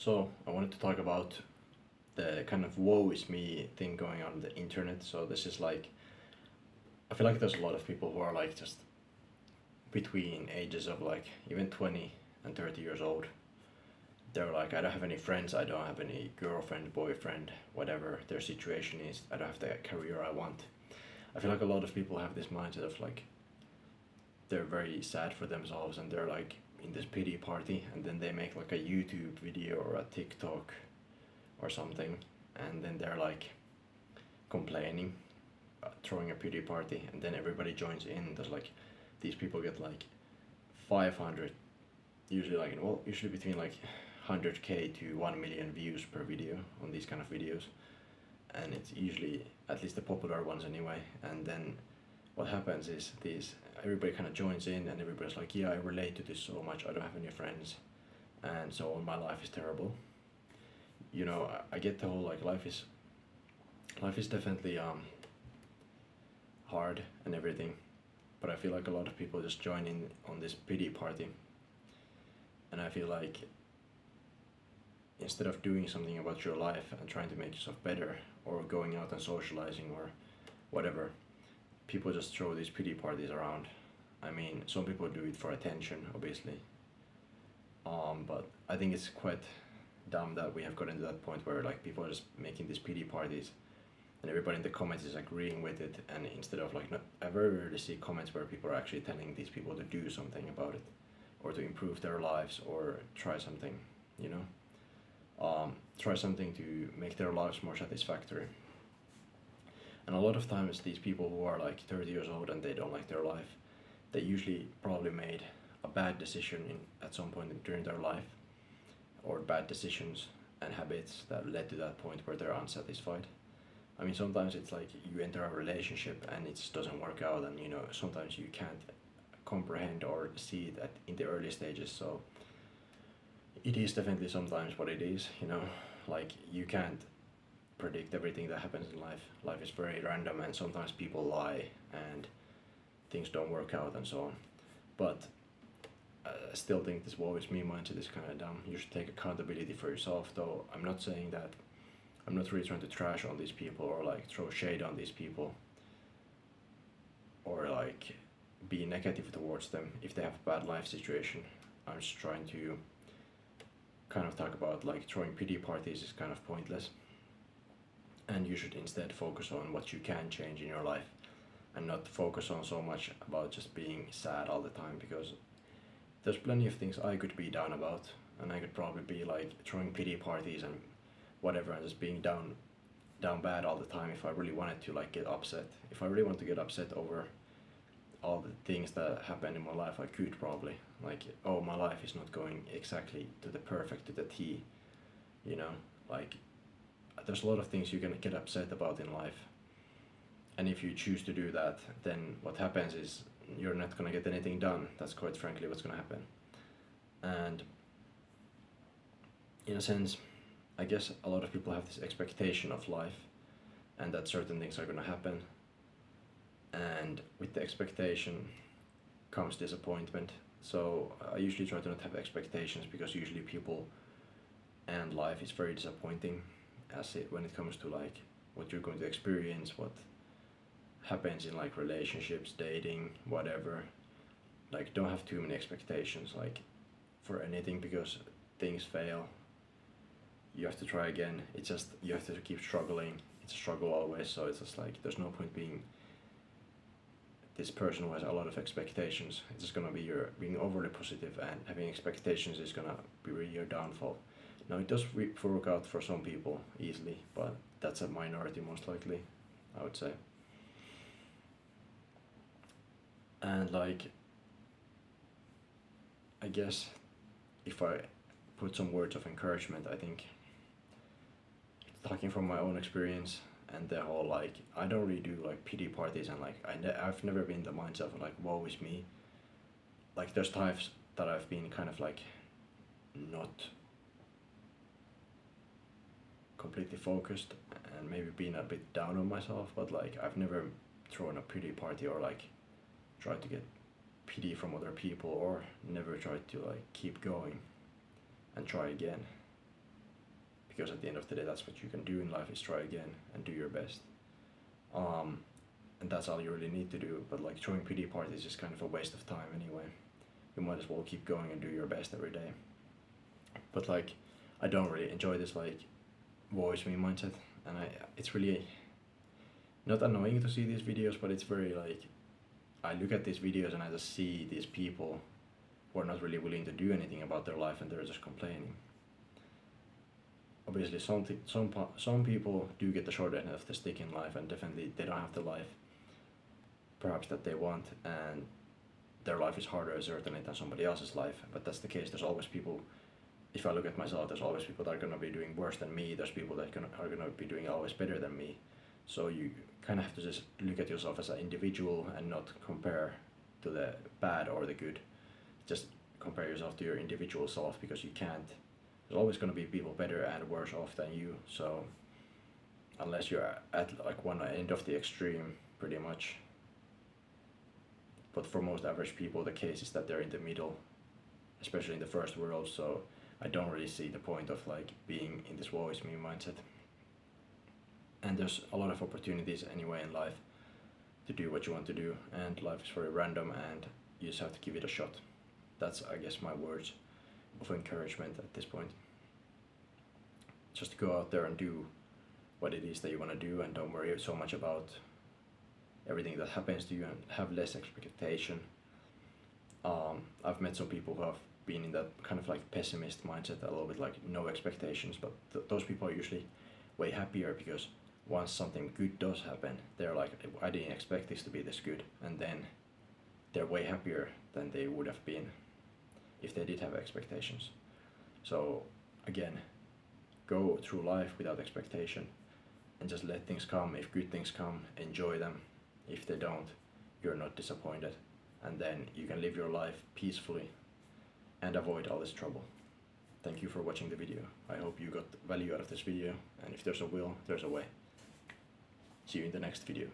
So I wanted to talk about the kind of woe is me thing going on the internet. So this is like I feel like there's a lot of people who are like just between ages of like even 20 and 30 years old. They're like, I don't have any friends, I don't have any girlfriend, boyfriend, whatever their situation is, I don't have the career I want. I feel like a lot of people have this mindset of like they're very sad for themselves and they're like in this pity party, and then they make like a YouTube video or a TikTok or something, and then they're like complaining, throwing a pity party, and then everybody joins in. There's like these people get like 500, usually like usually between like 100k to 1 million views per video on these kind of videos, and it's usually at least the popular ones anyway. And then what happens is these everybody kind of joins in, and everybody's like, yeah, I relate to this so much, I don't have any friends, and so on, my life is terrible. I get the whole like life is definitely hard and everything, but I feel like a lot of people just join in on this pity party, and I feel like instead of doing something about your life and trying to make yourself better, or going out and socializing or whatever, people just throw these pity parties around. I mean, some people do it for attention, obviously, but I think it's quite dumb that we have gotten to that point where like people are just making these pity parties, and everybody in the comments is agreeing with it. And instead of like, not, I very rarely see comments where people are actually telling these people to do something about it, or to improve their lives, or try something, you know, try something to make their lives more satisfactory. And a lot of times, these people who are like 30 years old and they don't like their life, they usually probably made a bad decision at some point during their life, or bad decisions and habits that led to that point where they're unsatisfied. I mean, sometimes it's like you enter a relationship and it just doesn't work out, and sometimes you can't comprehend or see that in the early stages. So it is definitely sometimes what it is, like you can't predict everything that happens in life. Life is very random, and sometimes people lie and things don't work out and so on. But I still think this woe is me mindset is kind of dumb. You should take accountability for yourself, though. I'm not saying that. I'm not really trying to trash on these people or like throw shade on these people, or like be negative towards them if they have a bad life situation. I'm just trying to kind of talk about like throwing pity parties is kind of pointless, and you should instead focus on what you can change in your life, and not focus on so much about just being sad all the time, because there's plenty of things I could be down about, and I could probably be like throwing pity parties and whatever, and just being down bad all the time if I really wanted to like get upset. If I really want to get upset over all the things that happen in my life, I could probably like, oh, my life is not going exactly to the perfect, to the T, you know, like there's a lot of things you can get upset about in life. And if you choose to do that, then what happens is you're not gonna get anything done. That's quite frankly what's gonna happen. And in a sense, I guess a lot of people have this expectation of life, and that certain things are gonna happen. And with the expectation comes disappointment. So I usually try to not have expectations, because usually people and life is very disappointing when it comes to like what you're going to experience, what happens in like relationships, dating, whatever. Like, don't have too many expectations like for anything, because things fail. You have to try again. It's just you have to keep struggling. It's a struggle always. So it's just like there's no point being this person who has a lot of expectations. It's just gonna be your being overly positive, and having expectations is gonna be really your downfall. Now it does work out for some people easily, but that's a minority most likely, I would say. And like, I guess if I put some words of encouragement, I think talking from my own experience, and the whole like I don't really do like pity parties, and like I've never been the mindset of like woe is me. Like there's times that I've been kind of like not completely focused, and maybe been a bit down on myself, but like I've never thrown a pity party or like tried to get pity from other people, or never tried to like keep going and try again. because at the end of the day that's what you can do in life, is try again and do your best. And that's all you really need to do. But like throwing pity parties is kind of a waste of time anyway. You might as well keep going and do your best every day. But like I don't really enjoy this like voice me mindset, and it's really not annoying to see these videos, but it's very like I look at these videos and I just see these people who are not really willing to do anything about their life and they're just complaining. Obviously some people do get the short end of the stick in life, and definitely they don't have the life perhaps that they want, and their life is harder certainly than somebody else's life. But that's the case. There's always people, if I look at myself, there's always people that are going to be doing worse than me. There's people that are going to be doing always better than me. So you kind of have to just look at yourself as an individual and not compare to the bad or the good. Just compare yourself to your individual self, because you can't. There's always going to be people better and worse off than you. So unless you're at like one end of the extreme, pretty much. But for most average people, the case is that they're in the middle, especially in the first world. So I don't really see the point of like being in this woe is me mindset. And there's a lot of opportunities anyway in life to do what you want to do, and life is very random and you just have to give it a shot. That's, I guess, my words of encouragement at this point. Just go out there and do what it is that you want to do, and don't worry so much about everything that happens to you, and have less expectation. I've met some people who have been in that kind of like pessimist mindset, a little bit like no expectations, but those people are usually way happier, because once something good does happen, they're like, I didn't expect this to be this good, and then they're way happier than they would have been if they did have expectations. So again, go through life without expectation and just let things come. If good things come, enjoy them. If they don't, you're not disappointed, and then you can live your life peacefully and avoid all this trouble. Thank you for watching the video. I hope you got value out of this video, and if there's a will, there's a way. See you in the next video.